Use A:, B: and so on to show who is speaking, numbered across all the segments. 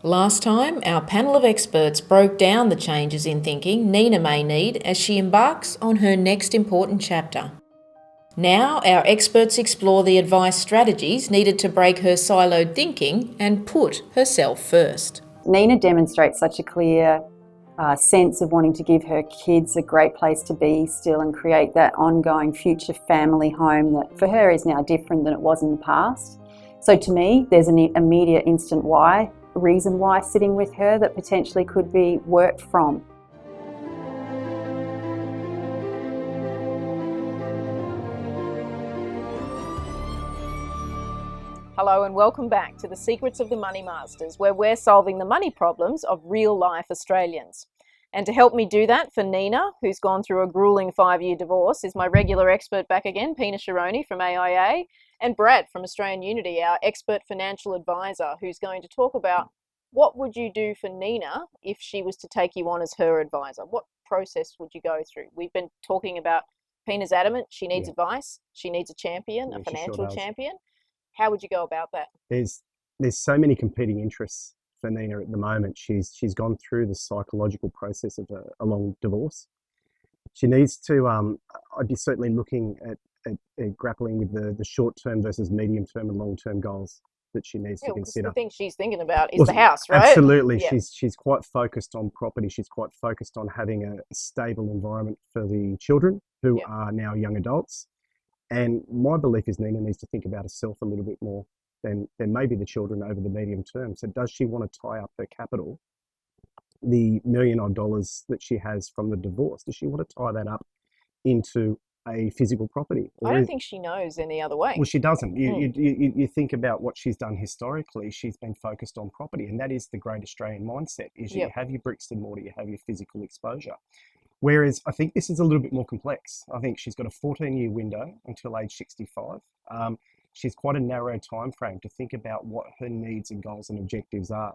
A: Last time, our panel of experts broke down the changes in thinking Nina may need as she embarks on her next important chapter. Now, our experts explore the advice strategies needed to break her siloed thinking and put herself first.
B: Nina demonstrates such a clear sense of wanting to give her kids a great place to be still and create that ongoing future family home that for her is now different than it was in the past. So to me, there's an immediate instant reason why sitting with her that potentially could be worked from.
C: Hello and welcome back to the Secrets of the Money Masters, where we're solving the money problems of real-life Australians. And to help me do that for Nina, who's gone through a grueling 5-year divorce, is my regular expert back again, Pina Sciarrone from AIA, and Brad from Australian Unity, our expert financial advisor, who's going to talk about what would you do for Nina if she was to take you on as her advisor? What process would you go through? We've been talking about Pina's adamant, she needs advice, she needs a champion, a financial champion. How would you go about that?
D: There's so many competing interests for Nina at the moment. She's gone through the psychological process of a long divorce. She needs to, I'd be certainly looking at grappling with the short-term versus medium-term and long-term goals that she needs to consider.
C: The thing she's thinking about is the house, right?
D: Absolutely. Yeah. She's quite focused on property. She's quite focused on having a stable environment for the children who are now young adults. And my belief is Nina needs to think about herself a little bit more than maybe the children over the medium term. So does she want to tie up her capital, the $1 million that she has from the divorce? Does she want to tie that up into a physical property?
C: I don't think she knows any other way.
D: Well, she doesn't. You think about what she's done historically. She's been focused on property, and that is the great Australian mindset, is you have your bricks and mortar, you have your physical exposure. Whereas I think this is a little bit more complex. I think she's got a 14-year window until age 65. She's quite a narrow time frame to think about what her needs and goals and objectives are.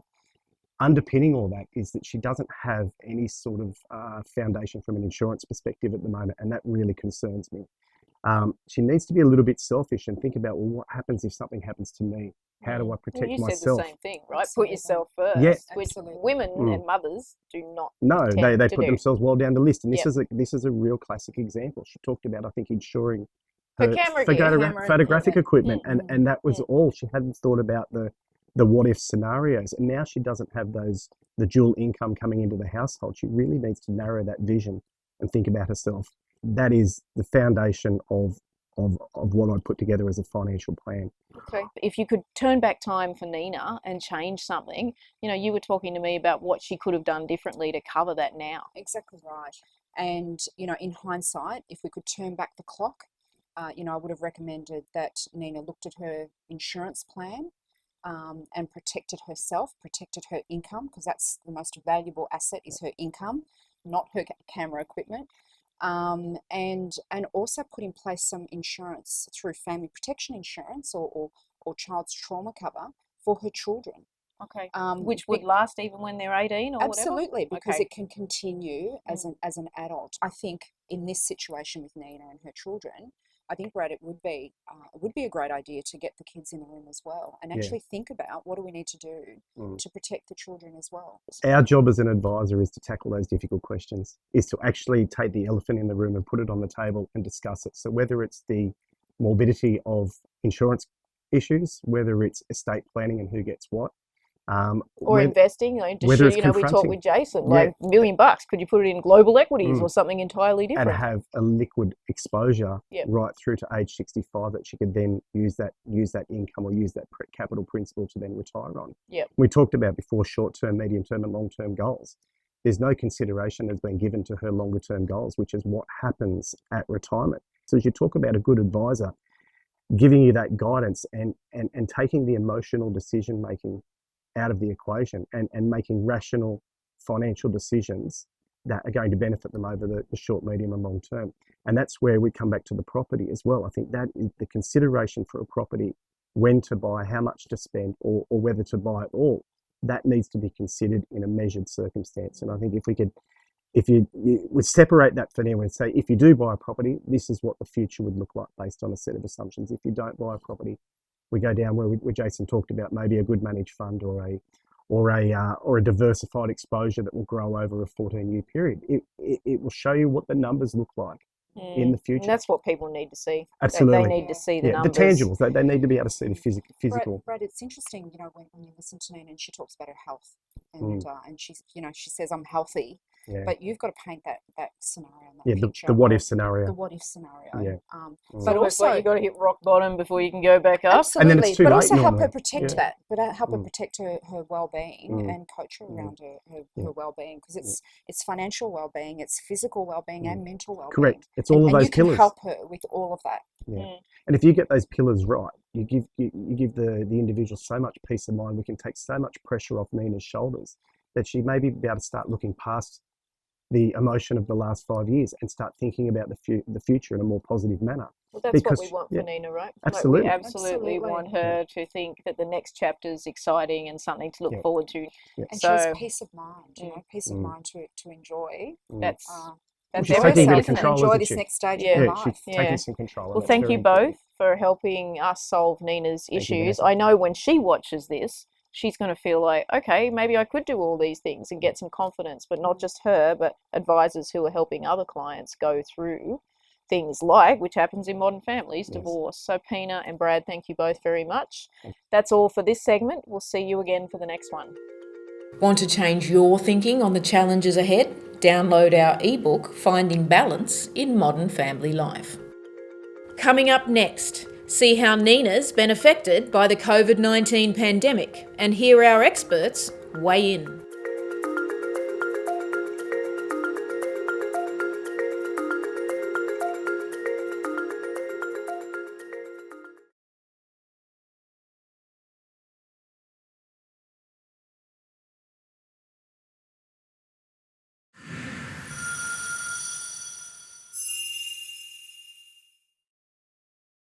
D: Underpinning all that is that she doesn't have any sort of foundation from an insurance perspective at the moment, and that really concerns me. She needs to be a little bit selfish and think about, well, what happens if something happens to me? How do I protect myself?
C: You said the same thing, right? Absolutely. Put yourself first, which women and mothers do not.
D: No, they put themselves well down the list. And this is a real classic example. She talked about, I think, insuring her photographic equipment, and that was all. She hadn't thought about the what if scenarios, and now she doesn't have the dual income coming into the household. She really needs to narrow that vision and think about herself. That is the foundation of what I'd put together as a financial plan.
C: Okay. If you could turn back time for Nina and change something, you were talking to me about what she could have done differently to cover that now.
E: Exactly right. And, in hindsight, if we could turn back the clock, I would have recommended that Nina looked at her insurance plan and protected herself, protected her income, because that's the most valuable asset is her income, not her camera equipment. And also put in place some insurance through family protection insurance or child's trauma cover for her children.
C: Okay. Which would last even when they're 18 or
E: absolutely, whatever? Because it can continue as an adult. I think in this situation with Nina and her children, I think, Brad, it would be a great idea to get the kids in the room as well and actually think about what do we need to do to protect the children as well.
D: Our job as an advisor is to tackle those difficult questions, is to actually take the elephant in the room and put it on the table and discuss it. So whether it's the morbidity of insurance issues, whether it's estate planning and who gets what,
C: or investing, we talked with Jason, $1 million, could you put it in global equities or something entirely different?
D: And have a liquid exposure right through to age 65 that she could then use that income or use that capital principal to then retire on. We talked about before short-term, medium-term and long-term goals. There's no consideration that's been given to her longer-term goals, which is what happens at retirement. So as you talk about a good advisor, giving you that guidance and taking the emotional decision-making out of the equation and making rational financial decisions that are going to benefit them over the short, medium and long term. And that's where we come back to the property as well. I think that is the consideration for a property, when to buy, how much to spend or whether to buy it all. That needs to be considered in a measured circumstance. And I think if you would separate that for now and say, if you do buy a property, this is what the future would look like based on a set of assumptions. If you don't buy a property, we go down where Jason talked about maybe a good managed fund or or a diversified exposure that will grow over a 14-year period. It will show you what the numbers look like in the future.
C: And that's what people need to see.
D: Absolutely.
C: They need to see the numbers.
D: The tangibles. They need to be able to see the physical.
E: Brad, it's interesting, when you listen to Nina and she talks about her health and she's, she says, I'm healthy. Yeah. But you've got to paint that scenario, that picture.
D: The what if scenario.
E: The what if scenario.
D: Yeah.
C: But also, you've got to hit rock bottom before you can go back up.
E: Absolutely.
D: And then it's too
E: but
D: late
E: also
D: normally.
E: help her protect that. But help her protect her well-being and coach her around her well-being, because it's financial well-being, it's physical well-being and mental well-being.
D: Correct. It's all of those pillars.
E: And you can help her with all of that.
D: Yeah. And if you get those pillars right, you give the individual so much peace of mind. We can take so much pressure off Nina's shoulders that she may be able to start looking past the emotion of the last 5 years and start thinking about the future in a more positive manner.
C: Well, that's what we want for Nina, right?
D: Absolutely.
C: Like we absolutely want her to think that the next chapter is exciting and something to look forward to.
E: Yeah. And she has peace of mind, peace of mind to enjoy.
C: That's
D: taking a bit of control.
E: Enjoy this next stage of her life.
D: She's taking some control.
C: Well, thank you both for helping us solve Nina's issues. I know when she watches this, she's going to feel like, okay, maybe I could do all these things and get some confidence, but not just her, but advisors who are helping other clients go through things like, which happens in modern families, divorce. So Pina and Brad, thank you both very much. That's all for this segment. We'll see you again for the next one.
A: Want to change your thinking on the challenges ahead? Download our ebook, Finding Balance in Modern Family Life. Coming up next, see how Nina's been affected by the COVID-19 pandemic and hear our experts weigh in.